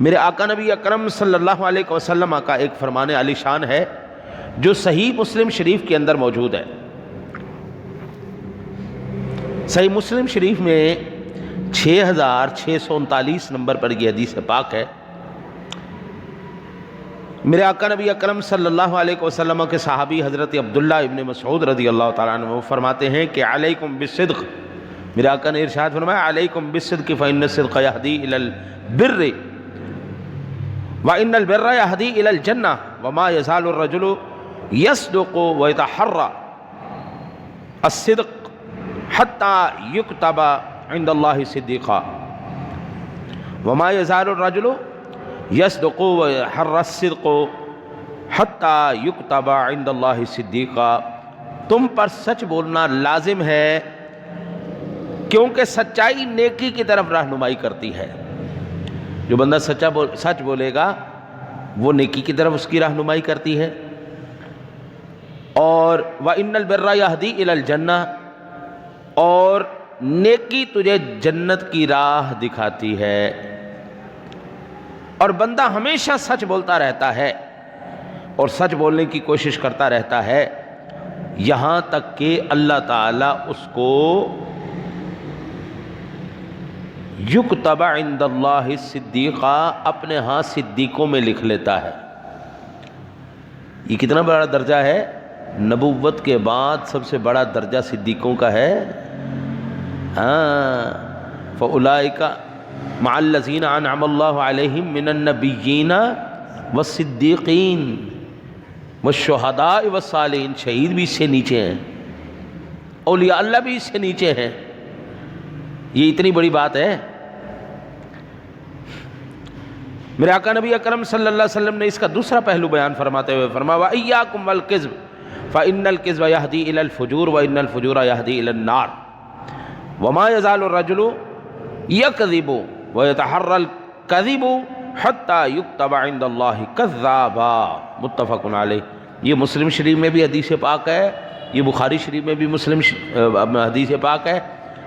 میرے آقا نبی اکرم صلی اللہ علیہ وسلم کا ایک فرمان علی شان ہے جو صحیح مسلم شریف کے اندر موجود ہے۔ صحیح مسلم شریف میں 6639 نمبر پر یہ حدیث پاک ہے۔ میرے آقا نبی اکرم صلی اللہ علیہ وسلم کے صحابی حضرت عبداللہ ابن مسعود رضی اللہ تعالیٰ عنہ فرماتے ہیں کہ علیکم بالصدق، میرے آقا نے ارشاد فرمایا علیکم بالصدق فإن الصدق يهدي إلى البر وإن البر يهدي إلى الجنة وما يزال الرجل يصدق ويتحرى الصدق حتى يكتب عند الله صديقا وما يزال الرجل يصدق ويتحرى الصدق حتى يكتب عند الله صديقا۔ تم پر سچ بولنا لازم ہے کیونکہ سچائی نیکی کی طرف رہنمائی کرتی ہے۔ جو بندہ سچ بولے گا وہ نیکی کی طرف اس کی رہنمائی کرتی ہے۔ اور وَإِنَّ الْبِرَّ يَهْدِي إِلَى الْجَنَّةِ، اور نیکی تجھے جنت کی راہ دکھاتی ہے۔ اور بندہ ہمیشہ سچ بولتا رہتا ہے اور سچ بولنے کی کوشش کرتا رہتا ہے یہاں تک کہ اللہ تعالیٰ اس کو یکتب عند اللہ صدیقا، اپنے ہاں صدیقوں میں لکھ لیتا ہے۔ یہ کتنا بڑا درجہ ہے؟ نبوت کے بعد سب سے بڑا درجہ صدیقوں کا ہے۔ فَأُولَئِكَ مَعَ الَّذِينَ أَنْعَمَ اللَّهُ عَلَيْهِمْ مِنَ النَّبِيِّينَ وَالصِّدِّيقِينَ وَالشُّهَدَاءِ وَالصَّالِحِينَ، شہید بھی اس سے نیچے ہیں، اولیاء اللہ بھی اس سے نیچے ہیں۔ یہ اتنی بڑی بات ہے۔ میرے آقا نبی اکرم صلی اللہ علیہ وسلم نے اس کا دوسرا پہلو بیان فرماتے ہوئے فرمایا وَإِيَّاكُمْ وَالْكِذْبَ فَإِنَّ الْكِذْبَ يَهْدِي إِلَى الْفُجُورِ وَإِنَّ الْفُجُورَ يَهْدِي إِلَى النَّارِ وَمَا يَزَالُ الرَّجُلُ يَكْذِبُ وَيَتَحَرَّى الْكَذِبُ حَتَّى يُكْتَبَ عِندَ اللَّهِ كَذَّابًا، متفق علیہ۔ یہ مسلم شریف میں بھی حدیث پاک ہے، یہ بخاری شریف میں بھی حدیث پاک ہے،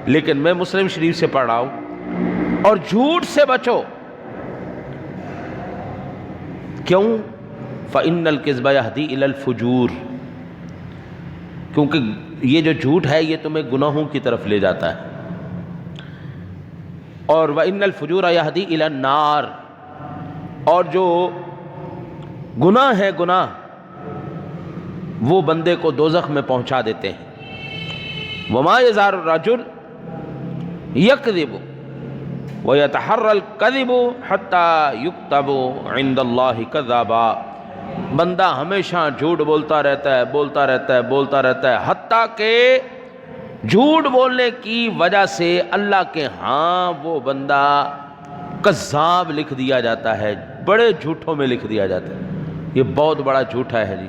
لیکن میں مسلم شریف سے پڑھ رہا ہوں۔ اور جھوٹ سے بچو، کیوں؟ فَإِنَّ الْكِذْبَ يَهْدِي إِلَى الْفُجُورِ، کیونکہ یہ جو جھوٹ ہے یہ تمہیں گناہوں کی طرف لے جاتا ہے۔ اور وَإِنَّ الْفُجُورَ يَهْدِي إِلَى النَّارِ، اور جو گناہ ہے گناہ وہ بندے کو دوزخ میں پہنچا دیتے ہیں۔ وَمَا يَزَالُ الرَّجُلُ يَكْذِبُ وَيَتَحَرَّى الْكَذِبُ حَتَّى يُكْتَبُ عِندَ اللَّهِ كَذَّابًا، بندہ ہمیشہ جھوٹ بولتا رہتا ہے، حتیٰ کہ جھوٹ بولنے کی وجہ سے اللہ کے ہاں وہ بندہ کذاب لکھ دیا جاتا ہے، بڑے جھوٹوں میں لکھ دیا جاتا ہے۔ یہ بہت بڑا جھوٹا ہے جی۔